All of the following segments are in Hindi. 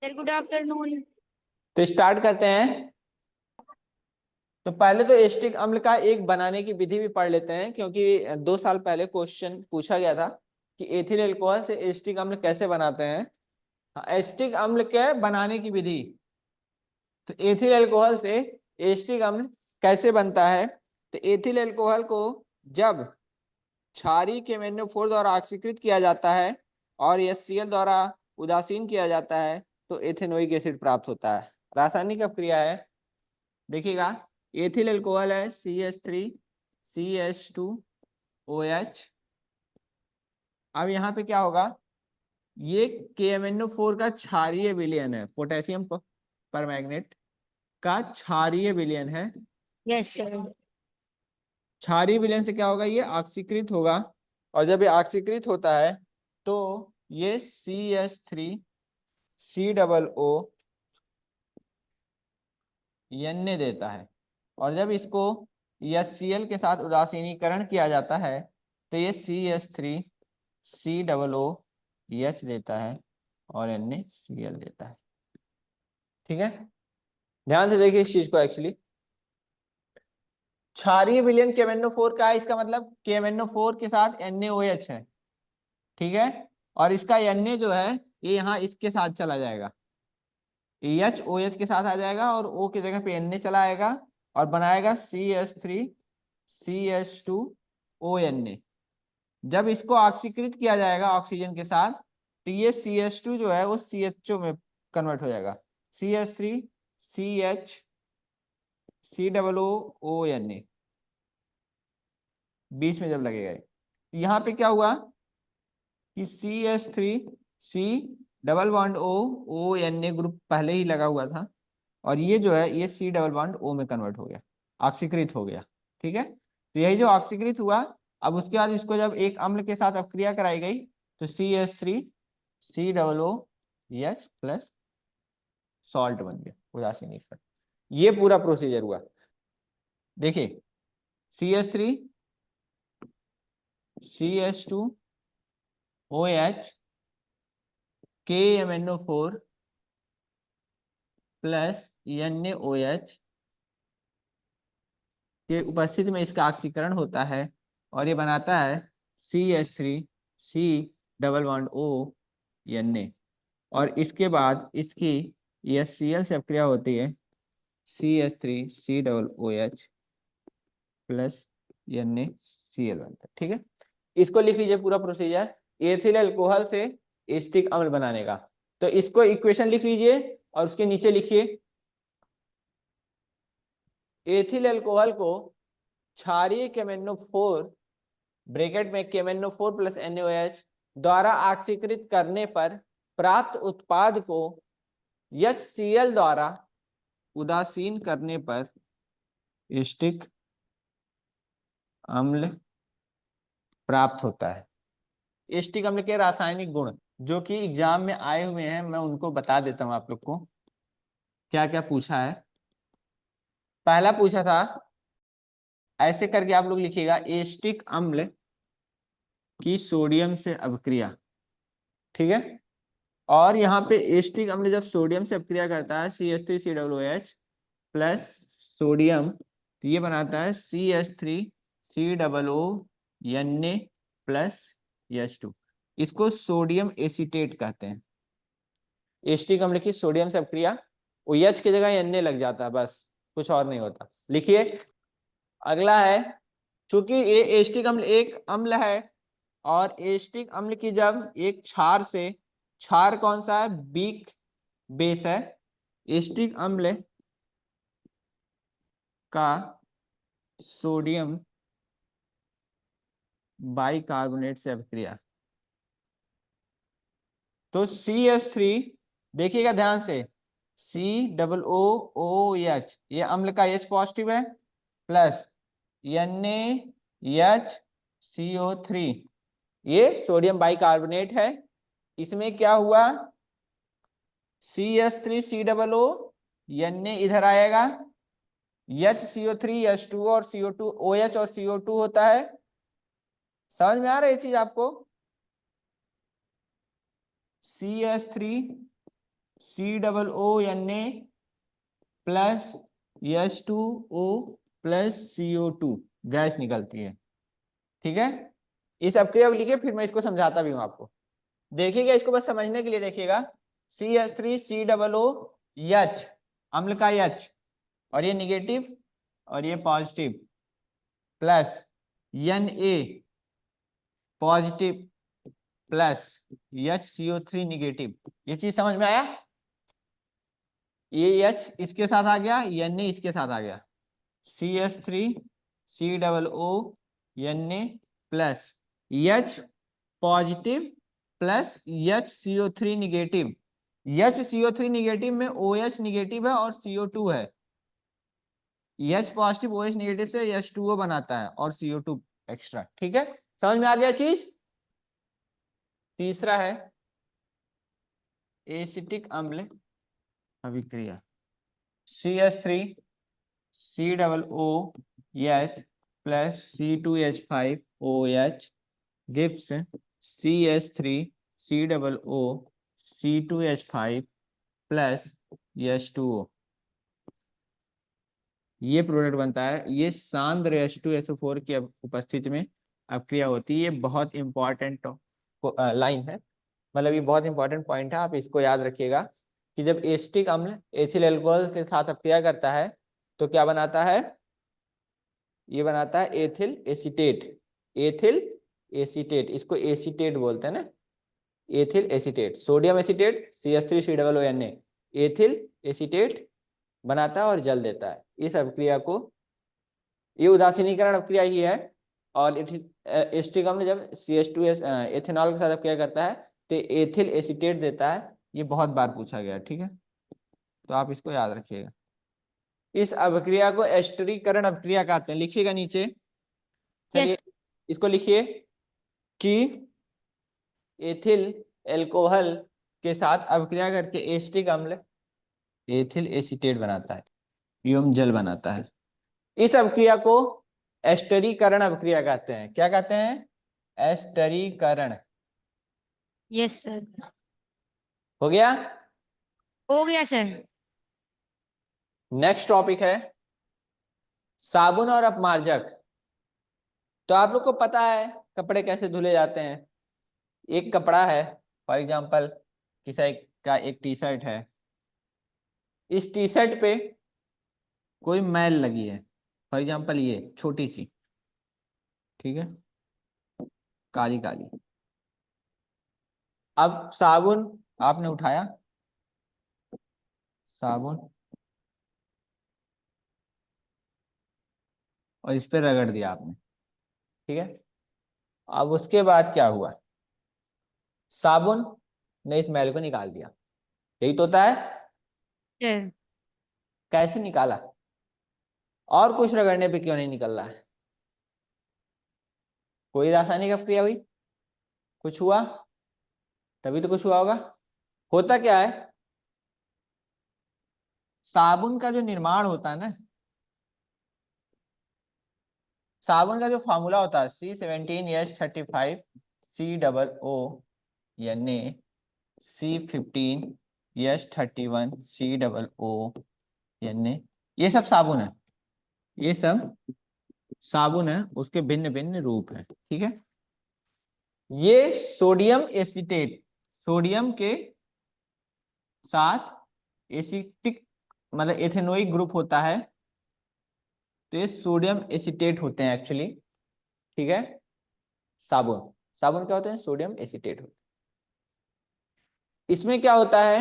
Sir good afternoon. तो स्टार्ट करते हैं। तो पहले तो एसिटिक अम्ल का एक बनाने की विधि भी पढ़ लेते हैं, क्योंकि 2 साल पहले क्वेश्चन पूछा गया था कि एथिल अल्कोहल से एसिटिक अम्ल कैसे बनाते हैं। एसिटिक अम्ल के बनाने की विधि। तो एथिल अल्कोहल से एसिटिक अम्ल कैसे बनता है। तो एथिल अल्कोहल को जब क्षारीय KMnO4 द्वारा ऑक्सीकृत किया जाता है और HCl द्वारा उदासीन किया जाता है तो एथेनोइक एसिड प्राप्त होता है। रासायनिक अपक्रिया है, देखिएगा। एथिल अल्कोहल है CH3CH2OH। अब यहाँ पे क्या होगा, ये KMnO4 का क्षारीय विलयन है, पोटेशियम परमैंगनेट का क्षारीय विलयन है। Yes sir. क्षारीय विलयन से क्या होगा, ये ऑक्सीकृत होगा, और जब ये ऑक्सीकृत होता है तो ये CH3COO Na देता है, और जब इसको HCl के साथ उदासीनीकरण किया जाता है तो ये CH3COOH देता है और NaCl देता है। ठीक है, ध्यान से देखिए इस चीज को। एक्चुअली क्षारीय विलयन KMnO4 का है, इसका मतलब KMnO4 के साथ NaOH है। ठीक है, और इसका Na जो है ये यहाँ इसके साथ चला जाएगा, H OH के साथ आ जाएगा और O की जगह पे Na चला आएगा और बनाएगा CH3CH2ONa। जब इसको ऑक्सीकृत किया जाएगा ऑक्सीजन के साथ तो ये CH2 जो है वो CHO में कन्वर्ट हो जाएगा, CH3CHCOONa बीच में जब लगेगा। यहाँ पे क्या हुआ कि CH3C double bond O group पहले ही लगा हुआ था, और ये जो है ये C डबल बॉन्ड O में कन्वर्ट हो गया, ऑक्सीकृत हो गया। ठीक है, तो यही जो ऑक्सीकृत हुआ, अब उसके बाद इसको जब एक अम्ल के साथ अपक्रिया कराई गई तो CH3COOH प्लस सॉल्ट बन गया, उदासीनीकरण। ये पूरा प्रोसीजर हुआ। देखिए CH3CH2OH KMnO4 प्लस NaOH के उपस्थिति में इसका ऑक्सीकरण होता है और ये बनाता है CH3C डबल बॉन्ड O और इसके बाद इसकी HCl से अपक्रिया होती है CH3COOH प्लस NaCl बनता है। ठीक है, इसको लिख लीजिए पूरा प्रोसीजर एथिल अल्कोहल से एसिटिक अम्ल बनाने का। तो इसको इक्वेशन लिख लीजिए और उसके नीचे लिखिए एथिल अल्कोहल को क्षारीय KMnO4 ब्रैकेट में KMnO4 प्लस NaOH द्वारा ऑक्सीकृत करने पर प्राप्त उत्पाद को HCl द्वारा उदासीन करने पर एसिटिक अम्ल प्राप्त होता है। एसिटिक अम्ल के रासायनिक गुण जो कि एग्जाम में आए हुए हैं, मैं उनको बता देता हूं आप लोग को क्या क्या पूछा है। पहला पूछा था, ऐसे करके आप लोग लिखिएगा, एसिटिक अम्ल की सोडियम से अपक्रिया। ठीक है, और यहाँ पे एसिटिक अम्ल जब सोडियम से अपक्रिया करता है CH3COOH प्लस सोडियम, तो ये बनाता है CH3COO प्लस H2। इसको सोडियम एसीटेट कहते हैं। एसिटिक अम्ल की सोडियम से अपक्रिया, OH की जगह Na लग जाता है, बस कुछ और नहीं होता। लिखिए अगला है, चूंकि ये एसिटिक अम्ल एक अम्ल है और एसिटिक अम्ल की जब एक क्षार से, क्षार कौन सा है, वीक बेस है, एसिटिक अम्ल का सोडियम बाइकार्बोनेट से अपक्रिया तो CH3, देखिएगा ध्यान से, COOH ये अम्ल का H पॉजिटिव है प्लस NaHCO3 ये सोडियम बाइकार्बोनेट है। इसमें क्या हुआ, CH3COO Na इधर आएगा, HCO3 H2 और CO2 OH और CO2 होता है। समझ में आ रहा है ये चीज आपको? CH3 COO plus H2O plus CO2 gas निकलती है। ठीक है, इस अपक्रिया को लिखिए, फिर मैं इसको समझाता भी हूं आपको। देखिएगा, इसको बस समझने के लिए देखिएगा। CH3COOH अम्ल का H, और ये निगेटिव और ये positive, plus Na positive plus HCO3 negative. ये चीज समझ में आया? ये H इसके साथ आ गया, Na इसके साथ आ गया। CH3COO Na plus H positive plus HCO3 negative. HCO3 negative में OH निगेटिव है और CO2 है। H पॉजिटिव OH निगेटिव से H2O बनाता है और CO2 एक्स्ट्रा। ठीक है, समझ में आ गया चीज? तीसरा है एसिटिक अम्ल अभिक्रिया। CH3COOH plus C2H5OH gives CH3COO C2H5 plus H2O। ये प्रोडक्ट बनता है, ये सांद्र H2SO4 की उपस्थिति में अपक्रिया होती है। ये बहुत इंपॉर्टेंट लाइन है, मतलब ये बहुत इंपॉर्टेंट पॉइंट है, आप इसको याद रखिएगा कि जब एसिटिक अम्ल एथिल अल्कोहल के साथ अपक्रिया करता है तो क्या बनाता है? ये बनाता है एथिल एसीटेट। एथिल एसीटेट, इसको एसीटेट बोलते हैं ना, ethyl acetate. Sodium acetate CH3COONA ethyl acetate बनाता है और जल देता है। इस अपक्रिया को, ये उदासीनीकरण अपक्रिया ही है। और एसिटिक अम्ल जब CH2 एथेनॉल के साथ अपक्रिया करता है तो एथिल एसीटेट देता है। ये बहुत बार पूछा गया, ठीक है, तो आप इसको याद रखिएगा। इस अपक्रिया को एस्टरीकरण अपक्रिया कहते हैं। लिखिएगा नीचे, चलिए यस इसको लिखिए कि एथिल एल्कोहल के साथ अपक्रिया करके एसिटिक अम्ल एथिल एसीटेट बनाता है एवं जल बनाता है। इस अपक्रिया को एस्टरीकरण अपक्रिया कहते हैं। क्या कहते हैं? एस्टरीकरण। यस सर, हो गया? हो गया सर। नेक्स्ट टॉपिक है साबुन और अपमार्जक। तो आप लोग को पता है कपड़े कैसे धुले जाते हैं। एक कपड़ा है, फॉर एग्जांपल किसी का एक टी शर्ट है, इस टी शर्ट पे कोई मैल लगी है, फॉर एग्जांपल ये छोटी सी, ठीक है, काली काली। अब साबुन आपने उठाया, साबुन और इस पे रगड़ दिया आपने, ठीक है। अब उसके बाद क्या हुआ? साबुन ने इस मैल को निकाल दिया। यही तो होता है। सर कैसे निकाला? और कुछ रगड़ने पे क्यों नहीं निकल रहा है? कोई रासायनिक अपक्रिया हुई, कुछ हुआ, तभी तो कुछ हुआ होगा। होता क्या है, साबुन का जो निर्माण होता है ना, साबुन का जो फॉर्मूला होता है C17H35 COO C15H31 COO, ये सब साबुन है, ये सब साबुन है, उसके भिन्न भिन्न रूप है, ठीक है। ये सोडियम एसीटेट, सोडियम के साथ एसिटिक मतलब एथेनोइक ग्रुप होता है, तो ये सोडियम एसीटेट होते हैं एक्चुअली, ठीक है। साबुन, साबुन क्या होते हैं? सोडियम एसीटेट होते हैं। इसमें क्या होता है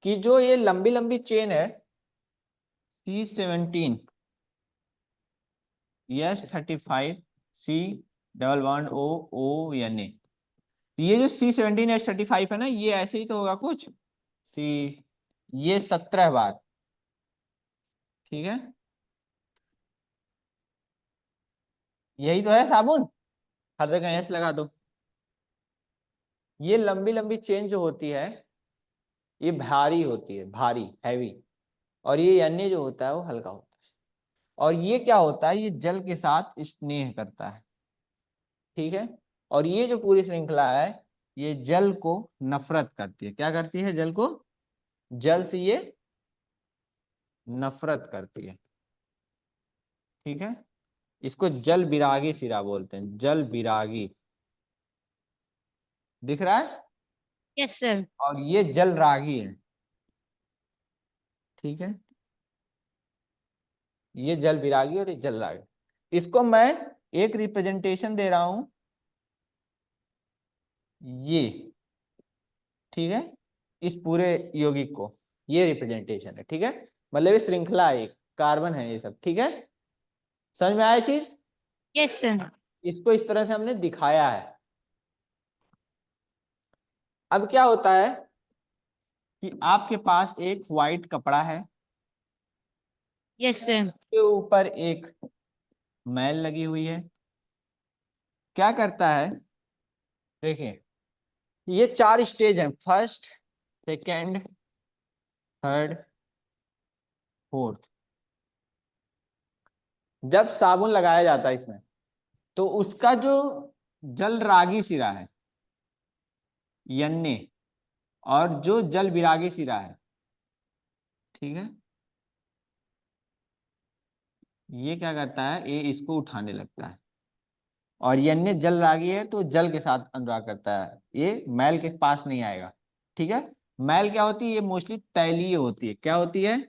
कि जो ये लंबी लंबी चेन है C17H35 C=OONA, ये जो C17H35 है ना, ये ऐसे ही तो होगा कुछ सी, ये 17 बार, ठीक है, यही तो है साबुन। हर जगह एस लगा दो। ये लंबी लंबी चेन जो होती है ये भारी होती है, भारी हैवी, और ये अन्य जो होता है वो हल्का होता है। और ये क्या होता है, ये जल के साथ स्नेह करता है, ठीक है। और ये जो पूरी श्रृंखला है ये जल को नफरत करती है। क्या करती है? जल को, जल से ये नफरत करती है। ठीक है, इसको जल विरागी सिरा बोलते हैं, जल विरागी। दिख रहा है? Yes sir. और ये जल रागी है। ठीक है, ये जल विरागी और ये जल रागी। इसको मैं एक रिप्रेजेंटेशन दे रहा हूं, ये। ठीक है, इस पूरे यौगिक को ये रिप्रेजेंटेशन है। ठीक है, मतलब ये श्रृंखला है, एक कार्बन है ये सब। ठीक है, समझ में आया चीज? Yes sir. इसको इस तरह से हमने दिखाया है। अब क्या होता है कि आपके पास एक व्हाइट कपड़ा है, यस सर। के ऊपर एक मैल लगी हुई है। क्या करता है? देखिए, ये 4 स्टेज हैं, फर्स्ट, सेकेंड, थर्ड, फोर्थ। जब साबुन लगाया जाता है इसमें, तो उसका जो जल रागी सिरा है यन्ने, और जो जल विरागी सिरा है, ठीक है, ये क्या करता है? ये इसको उठाने लगता है। और यन्ने जल रागी है तो जल के साथ अनुराग करता है, ये मैल के पास नहीं आएगा। ठीक है, मैल क्या होती है? ये मोस्टली तैलीय होती है। क्या होती है?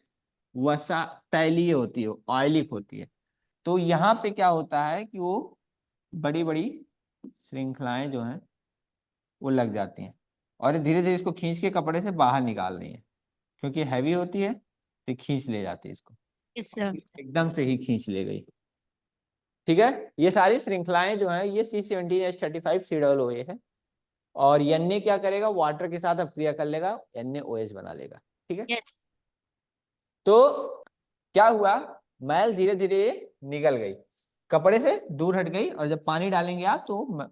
वसा, तैलीय होती है, ऑयलिक होती है। तो यहाँ पे क्या होता है कि वो बड़ी बड़ी श्रृंखलाएं जो हैं वो लग जाती हैं, और धीरे धीरे इसको खींच के कपड़े से बाहर निकाल रही है, क्योंकि हैवी होती है तो खींच ले जाती है इसको, यस सर। एकदम से ही खींच ले गई। ठीक है, ये सारी श्रृंखलाएं जो हैं ये C17H35COO है। और एन क्या करेगा? वाटर के साथ अपक्रिया कर लेगा, NaOH बना लेगा। ठीक है, यस। तो क्या हुआ? मैल धीरे धीरे निकल गई, कपड़े से दूर हट गई, और जब पानी डालेंगे आप तो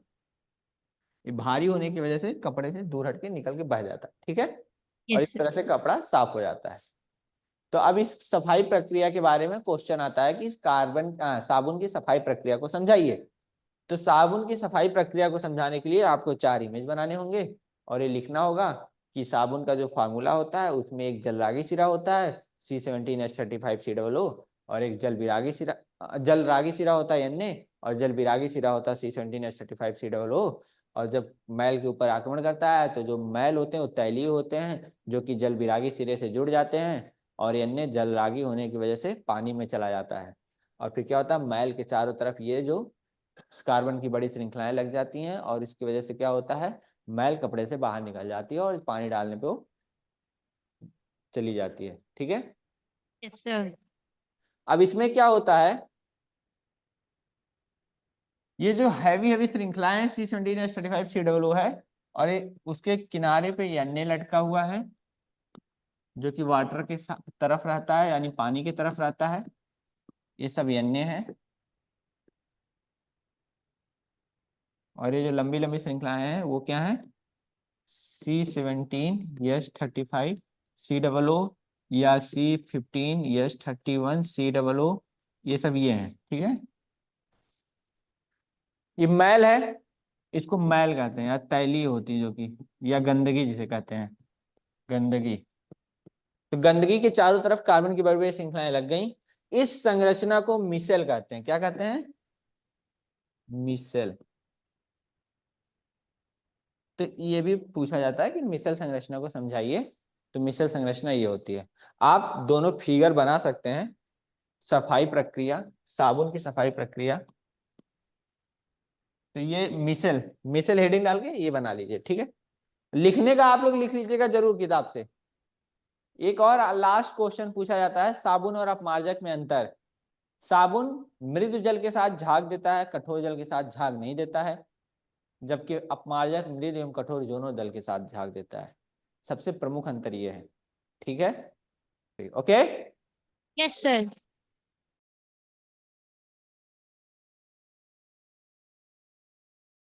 ये भारी होने की वजह से कपड़े से दूर हट के निकल के बह जाता है। ठीक है, और यस इस सर। तरह से कपड़ा साफ हो जाता है। तो अब इस सफाई प्रक्रिया के बारे में क्वेश्चन आता है कि इस साबुन की सफाई प्रक्रिया को समझाइए। तो साबुन की सफाई प्रक्रिया को समझाने के लिए आपको 4 इमेज बनाने होंगे, और ये लिखना होगा कि साबुन का जो फार्मूला होता है उसमें एक जलरागी सिरा होता है C17H35COO, और एक जल रागी सिरा होता है Na, और जल विरागी सिरा होता है C17H35COO। और जब मैल के ऊपर आक्रमण करता है तो जो मैल होते हैं वो तैलीय होते हैं, जो कि जल विरागी सिरे से जुड़ जाते हैं, और Na जल रागी होने की वजह से पानी में चला जाता है। और फिर क्या होता है? मैल के चारों तरफ ये जो कार्बन की बड़ी श्रृंखलाएं लग जाती हैं, और इसकी वजह से क्या होता है? मैल कपड़े से बाहर निकल जाती है और पानी डालने पे वो चली जाती है। ठीक है, यस सर। अब इसमें क्या होता है? ये जो हैवी हैवी श्रृंखलाएं C17H35COO है, और ये उसके किनारे पे Na लटका हुआ है, जो कि वाटर के तरफ रहता है, यानी पानी की तरफ रहता है। ये सब Na है, और ये जो लंबी लंबी श्रृंखलाएं हैं वो क्या है? C17H35COO या C15H31COO, ये सब ये हैं। ठीक है, ये मैल है, इसको मैल कहते हैं, या तैलीय होती है जो कि, या गंदगी जिसे कहते हैं, गंदगी। तो गंदगी के चारों तरफ कार्बन की बड़ी बड़ी श्रृंखलाएं लग गई। इस संरचना को मिसेल कहते हैं। क्या कहते हैं? मिसेल। तो ये भी पूछा जाता है कि मिसेल संरचना को समझाइए। तो मिसेल संरचना ये होती है। आप दोनों फिगर बना सकते हैं, सफाई प्रक्रिया, साबुन की सफाई प्रक्रिया। तो ये मिसेल, मिसेल हेडिंग डाल के ये बना लीजिए। ठीक है, लिखने का आप लोग लिख लीजिएगा जरूर किताब से। एक और लास्ट क्वेश्चन पूछा जाता है, साबुन और अपमार्जक में अंतर। साबुन मृदु जल के साथ झाग देता है, कठोर जल के साथ झाग नहीं देता है, जबकि अपमार्जक मृदु एवं कठोर दोनों जल के साथ झाग देता है। सबसे प्रमुख अंतर ये है। ठीक है, ओके। Yes sir.